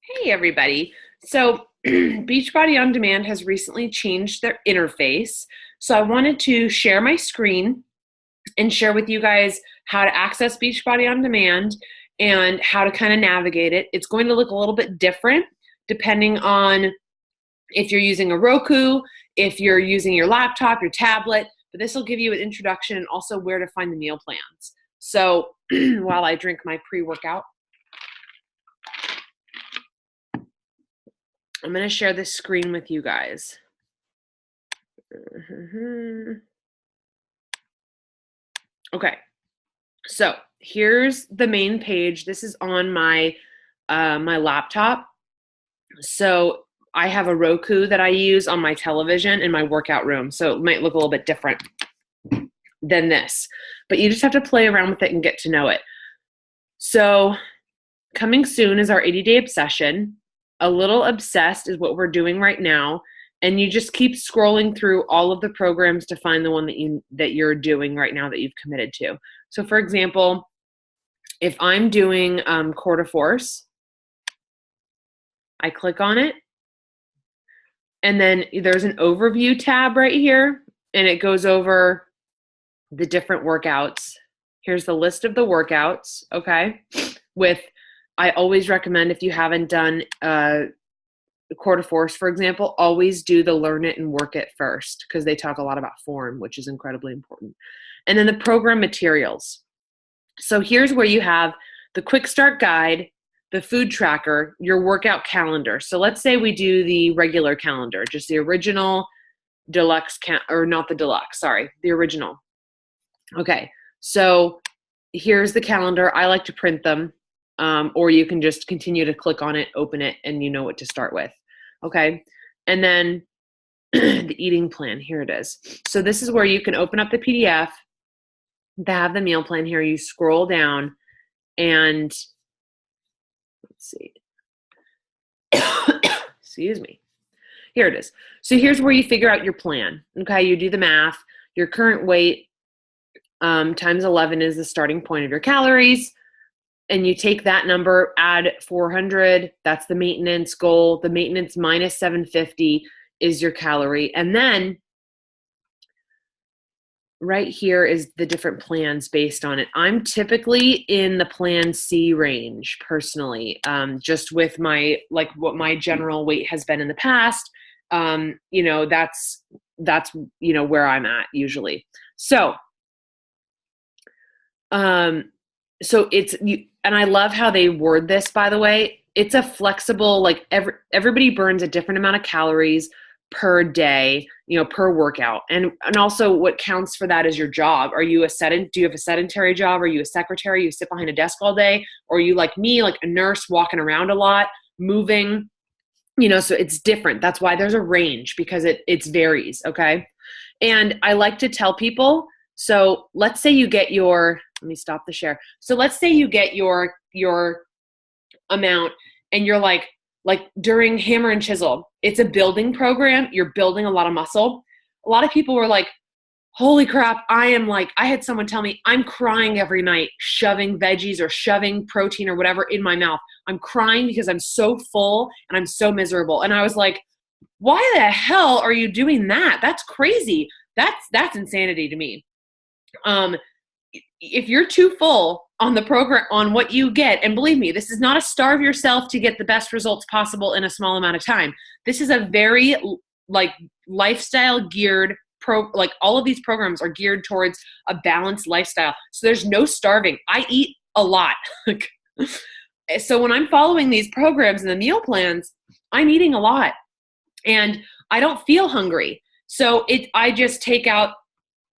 Hey everybody. So Beachbody On Demand has recently changed their interface. So I wanted to share my screen and share with you guys how to access Beachbody On Demand and how to kind of navigate it. It's going to look a little bit different depending on if you're using a Roku, if you're using your laptop, your tablet, but this will give you an introduction and also where to find the meal plans. So while I drink my pre-workout, I'm going to share this screen with you guys. Okay, so here's the main page. This is on my my laptop. So I have a Roku that I use on my television in my workout room. So it might look a little bit different than this, but you just have to play around with it and get to know it. So coming soon is our 80-day obsession. A little obsessed is what we're doing right now. And you just keep scrolling through all of the programs to find the one that you're doing right now that you've committed to. So for example, if I'm doing Core to Force, I click on it, and then there's an overview tab right here, and it goes over the different workouts. Here's the list of the workouts, okay? I always recommend, if you haven't done Core to Force, for example, always do the learn it and work it first, because they talk a lot about form, which is incredibly important. And then the program materials. So here's where you have the quick start guide, the food tracker, your workout calendar. So let's say we do the regular calendar, just the original deluxe, or not the deluxe, sorry, the original. Okay, so here's the calendar. I like to print them. Or you can just continue to click on it, open it, and you know what to start with. Okay. And then the eating plan, here it is. So this is where you can open up the PDF, to have the meal plan here. You scroll down and let's see. Excuse me. Here it is. So here's where you figure out your plan. Okay. You do the math. Your current weight times 11 is the starting point of your calories. And you take that number, add 400, that's the maintenance goal. The maintenance minus 750 is your calorie. And then right here is the different plans based on it. I'm typically in the plan C range personally, just with my, like what my general weight has been in the past. That's where I'm at usually. So it's you, and I love how they word this, by the way. It's a flexible, like everybody burns a different amount of calories per day, per workout. And also what counts for that is your job. Do you have a sedentary job? Are you a secretary? You sit behind a desk all day? Or are you like me, like a nurse walking around a lot, moving, so it's different. That's why there's a range, because it varies. Okay. And I like to tell people, so let's say you get let me stop the share. So let's say you get your amount, and you're like during Hammer and Chisel, it's a building program. You're building a lot of muscle. A lot of people were like, holy crap. I had someone tell me I'm crying every night, shoving veggies or shoving protein or whatever in my mouth. I'm crying because I'm so full and I'm so miserable. And I was like, why the hell are you doing that? That's crazy. That's insanity to me. If you're too full on the program, on what you get, and believe me, this is not a starve yourself to get the best results possible in a small amount of time. This is a very lifestyle geared all of these programs are geared towards a balanced lifestyle. So there's no starving. I eat a lot. So when I'm following these programs and the meal plans, I'm eating a lot and I don't feel hungry. So I just take out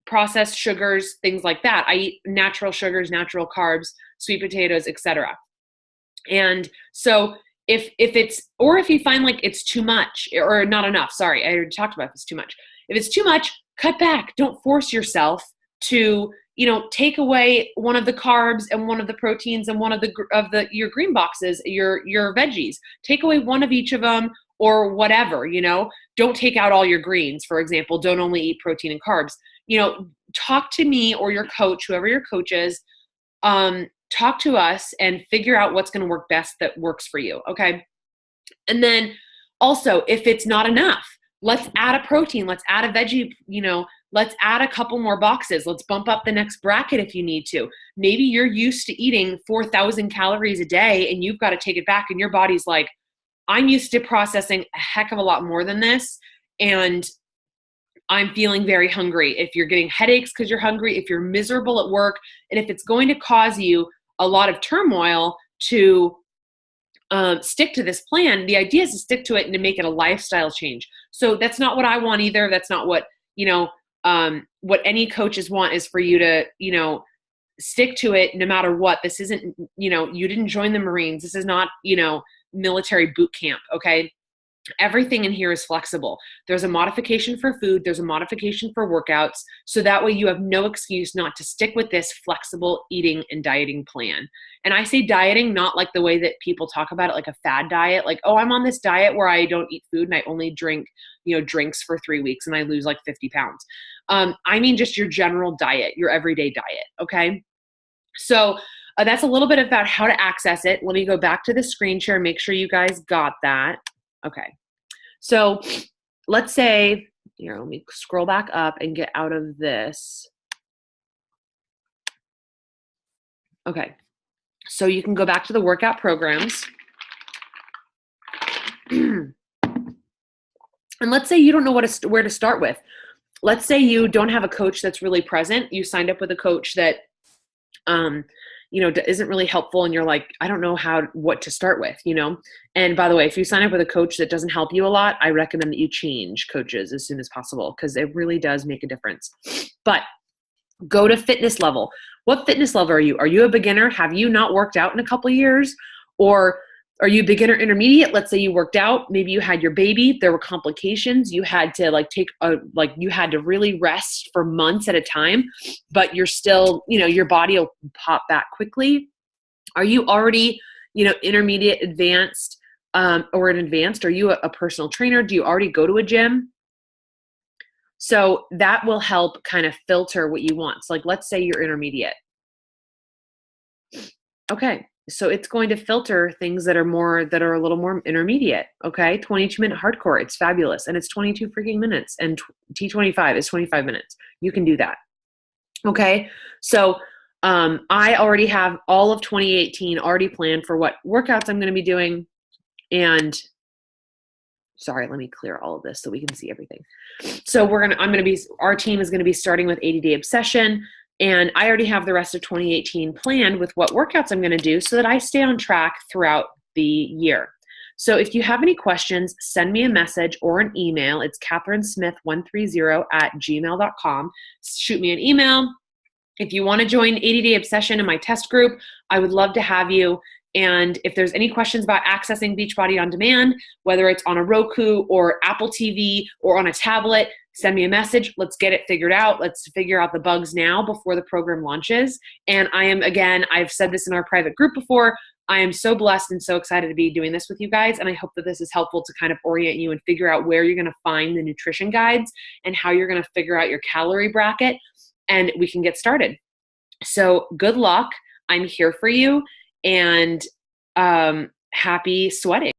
processed sugars, things like that. I eat natural sugars, natural carbs, sweet potatoes, etc. And so if you find like it's too much or not enough, sorry, I already talked about if it's too much. If it's too much, cut back. Don't force yourself to, take away one of the carbs and one of the proteins and one of your green boxes, your veggies. Take away one of each of them or whatever, Don't take out all your greens, for example. Don't only eat protein and carbs. Talk to me or your coach, whoever your coach is, talk to us and figure out what's going to work best that works for you. Okay. And then also, if it's not enough, let's add a protein, let's add a veggie, let's add a couple more boxes. Let's bump up the next bracket if you need to. Maybe you're used to eating 4,000 calories a day and you've got to take it back, and your body's like, I'm used to processing a heck of a lot more than this, and I'm feeling very hungry. If you're getting headaches because you're hungry, if you're miserable at work, and if it's going to cause you a lot of turmoil to stick to this plan, the idea is to stick to it and to make it a lifestyle change. So that's not what I want either. That's not what, what any coaches want, is for you to, stick to it no matter what. This isn't, you didn't join the Marines. This is not, military boot camp. Okay. Everything in here is flexible. There's a modification for food. There's a modification for workouts. So that way you have no excuse not to stick with this flexible eating and dieting plan. And I say dieting, not like the way that people talk about it, like a fad diet, like, oh, I'm on this diet where I don't eat food and I only drink, drinks for 3 weeks and I lose like 50 pounds. I mean, just your general diet, your everyday diet. Okay. So that's a little bit about how to access it. Let me go back to the screen share. Make sure you guys got that. Okay. So let's say, let me scroll back up and get out of this. Okay. So you can go back to the workout programs. And let's say you don't know where to start with. Let's say you don't have a coach that's really present. You signed up with a coach that, isn't really helpful, and you're like, I don't know what to start with, And by the way, if you sign up with a coach that doesn't help you a lot, I recommend that you change coaches as soon as possible, because it really does make a difference. But go to fitness level. What fitness level are you? Are you a beginner? Have you not worked out in a couple of years? Or are you beginner intermediate? Let's say you worked out, maybe you had your baby, there were complications, you had to you had to really rest for months at a time, but you're still, your body will pop back quickly. Are you already, intermediate, advanced, or an advanced? Are you a personal trainer? Do you already go to a gym? So that will help kind of filter what you want. So let's say you're intermediate. Okay. So it's going to filter things that are a little more intermediate. Okay. 22-minute hardcore. It's fabulous. And it's 22 freaking minutes. And T25 is 25 minutes. You can do that. Okay. So I already have all of 2018 already planned for what workouts I'm going to be doing. And sorry, let me clear all of this so we can see everything. So our team is going to be starting with 80-day obsession. And I already have the rest of 2018 planned with what workouts I'm going to do so that I stay on track throughout the year. So if you have any questions, send me a message or an email. It's katherinesmith130@gmail.com. Shoot me an email. If you want to join 80-day obsession in my test group, I would love to have you. And if there's any questions about accessing Beachbody On Demand, whether it's on a Roku or Apple TV or on a tablet, send me a message. Let's get it figured out. Let's figure out the bugs now before the program launches. And I've said this in our private group before, I am so blessed and so excited to be doing this with you guys. And I hope that this is helpful to kind of orient you and figure out where you're going to find the nutrition guides and how you're going to figure out your calorie bracket, and we can get started. So good luck. I'm here for you. And happy sweating.